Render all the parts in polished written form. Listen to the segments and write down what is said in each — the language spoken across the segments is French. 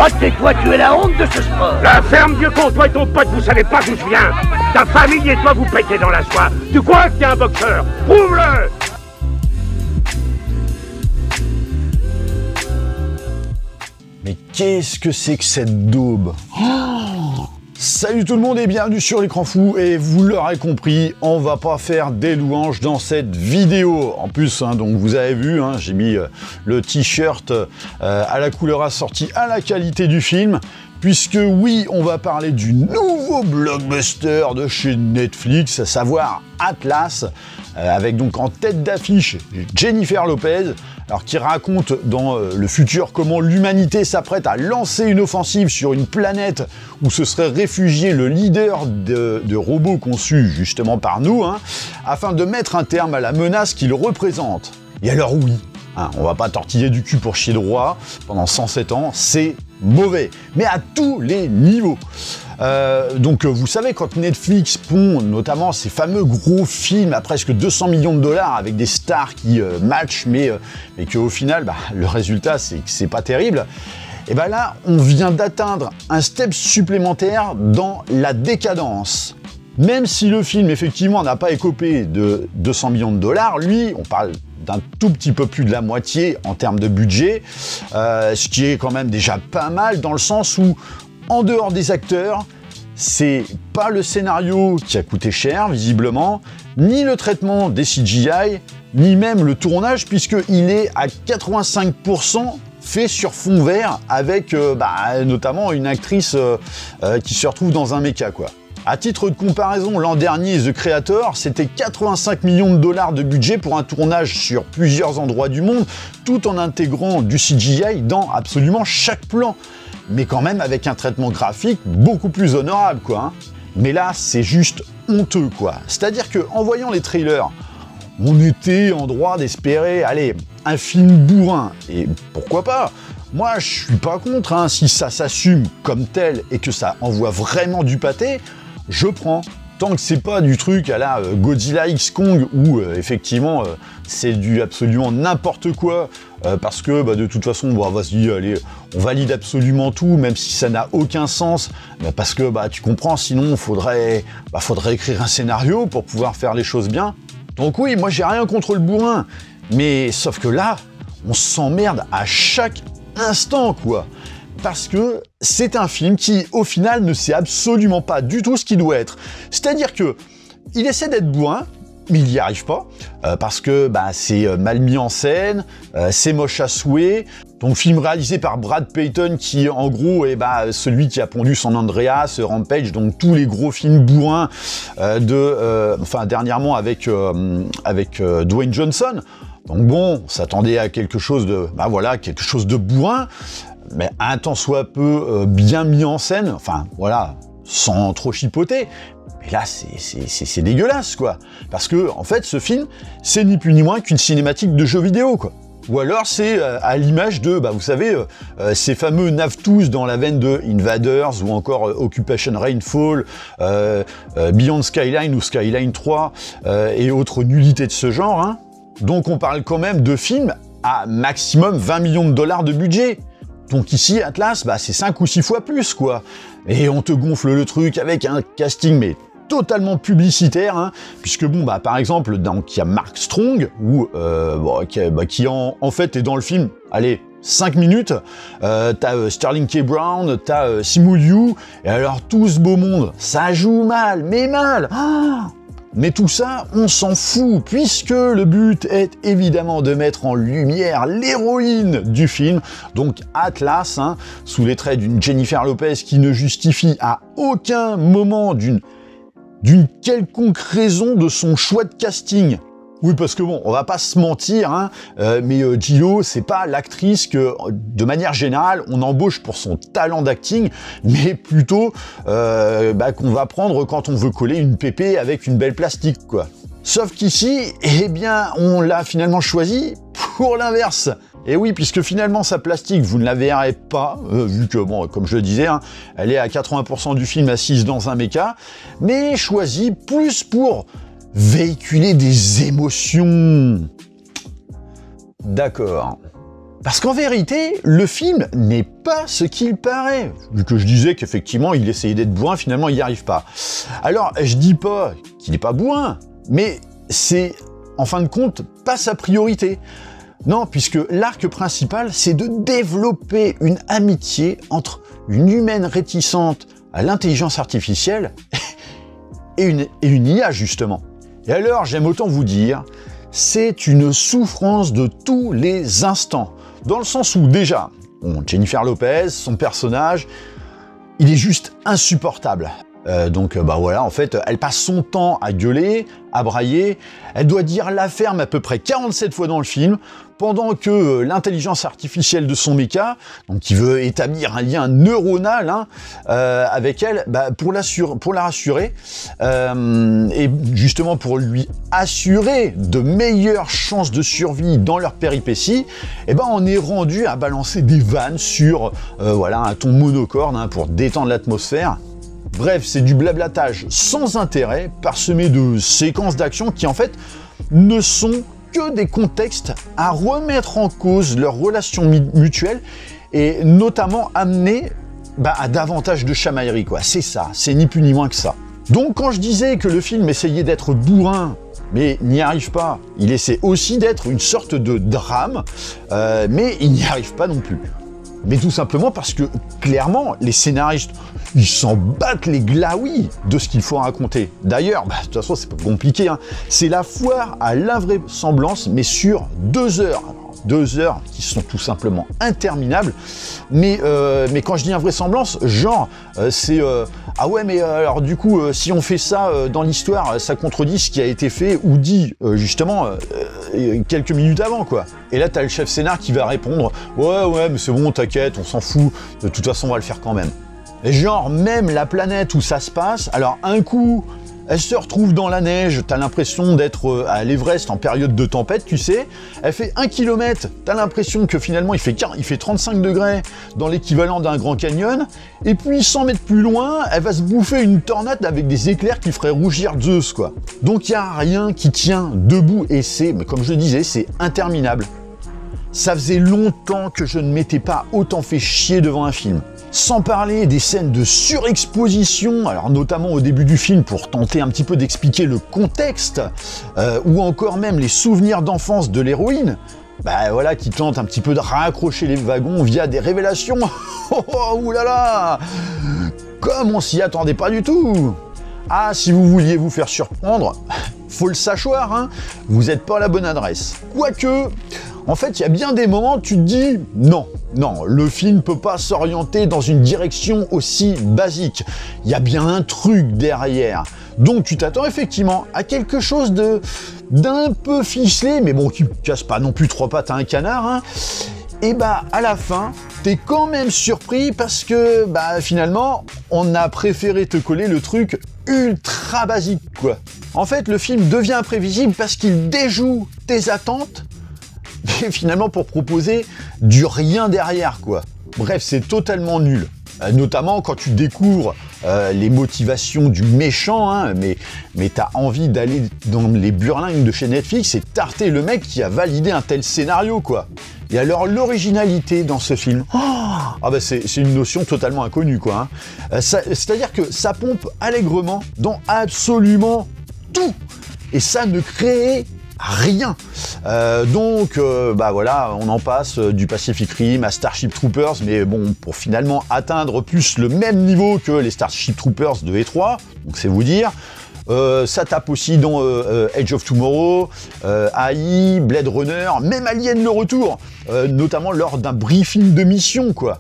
Oh, tais-toi, tu es la honte de ce sport. La ferme, vieux con, toi et ton pote, vous savez pas d'où je viens. Ta famille et toi, vous pétez dans la soie. Tu crois que t'es un boxeur? Prouve-le! Mais qu'est-ce que c'est que cette daube? Salut tout le monde et bienvenue sur l'écran fou, et vous l'aurez compris, on va pas faire des louanges dans cette vidéo. En plus, donc vous avez vu, j'ai mis le t-shirt à la couleur assortie à la qualité du film, puisque oui, on va parler du nouveau blockbuster de chez Netflix, à savoir Atlas, avec donc en tête d'affiche Jennifer Lopez, alors qui raconte dans le futur comment l'humanité s'apprête à lancer une offensive sur une planète où se serait réfugié le leader de robots conçus justement par nous, afin de mettre un terme à la menace qu'il représente. Et alors oui, on va pas tortiller du cul pour chier droit pendant 107 ans, c'est mauvais, mais à tous les niveaux. Donc vous savez, quand Netflix pond notamment ces fameux gros films à presque 200 millions de dollars avec des stars qui matchent, mais qu'au final, le résultat, c'est que c'est pas terrible, et là, on vient d'atteindre un step supplémentaire dans la décadence. Même si le film, effectivement, n'a pas écopé de 200 millions de dollars, lui, on parle d'un tout petit peu plus de la moitié en termes de budget, ce qui est quand même déjà pas mal dans le sens où, en dehors des acteurs, c'est pas le scénario qui a coûté cher, visiblement, ni le traitement des CGI, ni même le tournage, puisqu'il est à 85% fait sur fond vert, avec notamment une actrice qui se retrouve dans un méca, quoi. À titre de comparaison, l'an dernier, The Creator, c'était 85 millions de dollars de budget pour un tournage sur plusieurs endroits du monde, tout en intégrant du CGI dans absolument chaque plan. Mais quand même avec un traitement graphique beaucoup plus honorable, quoi. Mais là, c'est juste honteux, quoi. C'est-à-dire qu'en voyant les trailers, on était en droit d'espérer, allez, un film bourrin. Et pourquoi pas? Moi, je suis pas contre, si ça s'assume comme tel et que ça envoie vraiment du pâté, je prends. Tant que c'est pas du truc à la Godzilla X Kong où effectivement c'est du absolument n'importe quoi, parce que de toute façon vas-y, allez, on valide absolument tout, même si ça n'a aucun sens, parce que tu comprends, sinon faudrait écrire un scénario pour pouvoir faire les choses bien. Donc oui, moi j'ai rien contre le bourrin, mais sauf que là, on s'emmerde à chaque instant, quoi. Parce que c'est un film qui, au final, ne sait absolument pas du tout ce qu'il doit être. C'est-à-dire que il essaie d'être bourrin, mais il n'y arrive pas, parce que c'est mal mis en scène, c'est moche à souhait. Donc film réalisé par Brad Peyton, qui en gros est celui qui a pondu San Andreas, Rampage, donc tous les gros films bourrins dernièrement avec Dwayne Johnson. Donc bon, on s'attendait à quelque chose de, quelque chose de bourrin, mais un tant soit peu bien mis en scène, sans trop chipoter. Mais là, c'est dégueulasse, quoi. Parce que, en fait, ce film, c'est ni plus ni moins qu'une cinématique de jeu vidéo, quoi. Ou alors c'est à l'image de, vous savez, ces fameux Navtools dans la veine de Invaders, ou encore Occupation Rainfall, Beyond Skyline ou Skyline 3, et autres nullités de ce genre, Donc on parle quand même de films à maximum 20 millions de dollars de budget. Donc ici, Atlas, c'est 5 ou 6 fois plus, quoi. Et on te gonfle le truc avec un casting, mais totalement publicitaire, puisque par exemple, il y a Mark Strong, qui en fait est dans le film, allez, 5 minutes, t'as Sterling K. Brown, t'as Simu Liu, et alors tout ce beau monde, ça joue mal, mais mal. Mais tout ça, on s'en fout, puisque le but est évidemment de mettre en lumière l'héroïne du film, donc Atlas, sous les traits d'une Jennifer Lopez qui ne justifie à aucun moment d'une quelconque raison de son choix de casting. Oui, parce que on va pas se mentir, mais J-Lo, c'est pas l'actrice que, de manière générale, on embauche pour son talent d'acting, mais plutôt qu'on va prendre quand on veut coller une pépé avec une belle plastique, quoi. Sauf qu'ici, on l'a finalement choisi pour l'inverse. Et oui, puisque finalement sa plastique, vous ne la verrez pas, vu que, comme je le disais, elle est à 80% du film assise dans un méca, mais choisie plus pour véhiculer des émotions. D'accord. Parce qu'en vérité, le film n'est pas ce qu'il paraît. Vu que je disais qu'effectivement, il essayait d'être bourrin, finalement, il n'y arrive pas. Alors, je dis pas qu'il n'est pas bourrin, mais c'est, en fin de compte, pas sa priorité. Non, puisque l'arc principal, c'est de développer une amitié entre une humaine réticente à l'intelligence artificielle et une IA, justement. Et alors, j'aime autant vous dire, c'est une souffrance de tous les instants. Dans le sens où, déjà, Jennifer Lopez, son personnage, il est juste insupportable. Donc, voilà, en fait, elle passe son temps à gueuler, à brailler. Elle doit dire la ferme à peu près 47 fois dans le film, pendant que l'intelligence artificielle de son méca, donc qui veut établir un lien neuronal avec elle, pour la rassurer, et justement pour lui assurer de meilleures chances de survie dans leur péripéties, on est rendu à balancer des vannes sur un ton monocorde pour détendre l'atmosphère. Bref, c'est du blablatage sans intérêt, parsemé de séquences d'action qui en fait ne sont que des contextes à remettre en cause leurs relations mutuelles et notamment amener à davantage de chamaillerie, quoi. C'est ça, c'est ni plus ni moins que ça. Donc quand je disais que le film essayait d'être bourrin, mais n'y arrive pas, il essaie aussi d'être une sorte de drame, mais il n'y arrive pas non plus. Mais tout simplement parce que, clairement, les scénaristes, ils s'en battent les glaouis de ce qu'il faut raconter. D'ailleurs, de toute façon, c'est pas compliqué, hein. C'est la foire à l'invraisemblance, mais sur 2 heures. Alors, 2 heures qui sont tout simplement interminables. Mais quand je dis invraisemblance, genre, c'est... ah ouais, mais alors du coup, si on fait ça dans l'histoire, ça contredit ce qui a été fait ou dit, justement, quelques minutes avant, quoi. Et là, t'as le chef scénar qui va répondre « Ouais, mais c'est bon, t'inquiète, on s'en fout, de toute façon, on va le faire quand même. » Et genre, même la planète où ça se passe, alors un coup, elle se retrouve dans la neige, t'as l'impression d'être à l'Everest en période de tempête, tu sais, elle fait 1 km, t'as l'impression que finalement il fait 35 degrés dans l'équivalent d'un Grand Canyon, et puis 100 mètres plus loin, elle va se bouffer une tornade avec des éclairs qui feraient rougir Zeus, quoi. Donc il n'y a rien qui tient debout, et c'est, mais comme je le disais, c'est interminable. Ça faisait longtemps que je ne m'étais pas autant fait chier devant un film. Sans parler des scènes de surexposition, alors notamment au début du film pour tenter un petit peu d'expliquer le contexte, ou encore même les souvenirs d'enfance de l'héroïne, qui tentent un petit peu de raccrocher les wagons via des révélations. Oh, oulala, comme on s'y attendait pas du tout. Ah, si vous vouliez vous faire surprendre, faut le savoir, hein, vous n'êtes pas à la bonne adresse. Quoique, en fait, il y a bien des moments où tu te dis non, le film peut pas s'orienter dans une direction aussi basique. Il y a bien un truc derrière. Donc tu t'attends effectivement à quelque chose d'un peu ficelé, mais bon, qui casse pas non plus 3 pattes à un canard, hein. Et à la fin, t'es quand même surpris parce que finalement, on a préféré te coller le truc ultra basique, quoi. En fait, le film devient imprévisible parce qu'il déjoue tes attentes, mais finalement pour proposer du rien derrière, quoi. Bref, c'est totalement nul. Notamment quand tu découvres les motivations du méchant, hein, mais t'as envie d'aller dans les burlingues de chez Netflix et tarter le mec qui a validé un tel scénario, quoi. Et alors l'originalité dans ce film, c'est une notion totalement inconnue, quoi. Hein. C'est-à-dire que ça pompe allègrement dans absolument tout, et ça ne crée rien. On en passe du Pacific Rim à Starship Troopers, mais bon, pour finalement atteindre plus le même niveau que les Starship Troopers de E3, donc c'est vous dire. Ça tape aussi dans Edge of Tomorrow, AI, Blade Runner, même Alien le retour, notamment lors d'un briefing de mission, quoi.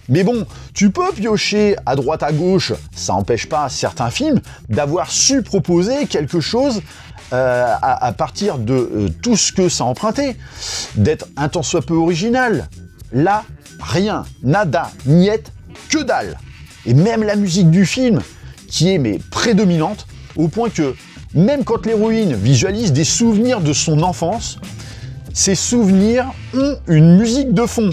Mais bon, tu peux piocher à droite à gauche, ça n'empêche pas certains films d'avoir su proposer quelque chose à partir de tout ce que ça empruntait, d'être un tant soit peu original. Là, rien, nada, niet, que dalle. Et même la musique du film, qui est prédominante, au point que même quand l'héroïne visualise des souvenirs de son enfance, ces souvenirs ont une musique de fond.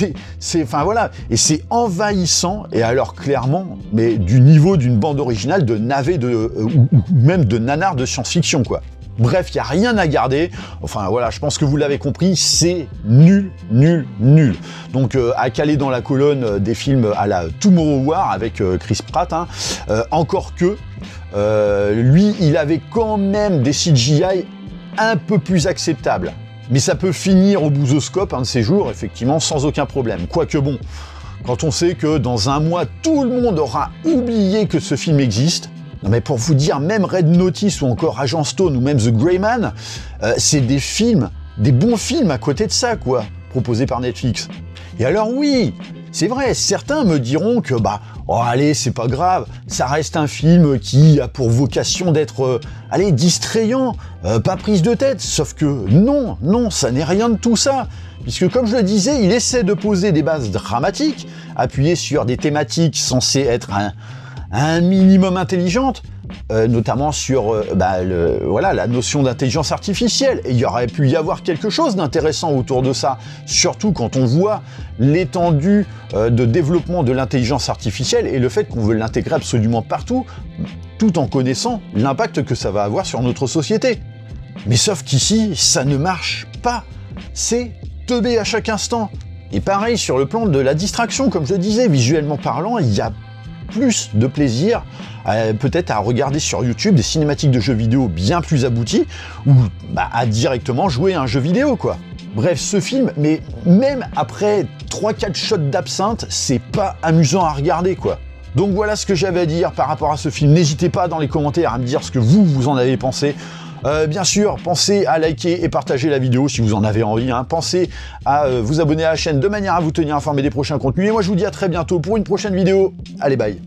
Et c'est envahissant, et alors clairement, mais du niveau d'une bande originale de navet ou même de nanar de science-fiction, quoi. Bref, il n'y a rien à garder. Enfin voilà, je pense que vous l'avez compris, c'est nul, nul, nul. Donc à caler dans la colonne des films à la Tomorrow War avec Chris Pratt, hein. Encore que lui, il avait quand même des CGI un peu plus acceptables. Mais ça peut finir au bousoscope un de ces jours, effectivement, sans aucun problème. Quoique bon, quand on sait que dans un mois, tout le monde aura oublié que ce film existe. Non mais pour vous dire, même Red Notice ou encore Agent Stone ou même The Grey Man, c'est des films, des bons films à côté de ça, quoi, proposés par Netflix. Et alors oui, c'est vrai, certains me diront que oh allez, c'est pas grave, ça reste un film qui a pour vocation d'être, distrayant, pas prise de tête, sauf que non, ça n'est rien de tout ça. Puisque comme je le disais, il essaie de poser des bases dramatiques, appuyées sur des thématiques censées être un minimum intelligentes, notamment sur la notion d'intelligence artificielle. Et il y aurait pu y avoir quelque chose d'intéressant autour de ça, surtout quand on voit l'étendue de développement de l'intelligence artificielle et le fait qu'on veut l'intégrer absolument partout, tout en connaissant l'impact que ça va avoir sur notre société. Mais sauf qu'ici, ça ne marche pas. C'est teubé à chaque instant. Et pareil, sur le plan de la distraction, comme je le disais, visuellement parlant, il y a plus de plaisir peut-être à regarder sur YouTube des cinématiques de jeux vidéo bien plus abouties ou à directement jouer à un jeu vidéo, quoi. Bref, ce film, mais même après 3-4 shots d'absinthe, c'est pas amusant à regarder, quoi. Donc voilà ce que j'avais à dire par rapport à ce film. N'hésitez pas dans les commentaires à me dire ce que vous en avez pensé. Bien sûr, pensez à liker et partager la vidéo si vous en avez envie, hein. Pensez à vous abonner à la chaîne de manière à vous tenir informé des prochains contenus. Et moi, je vous dis à très bientôt pour une prochaine vidéo. Allez, bye!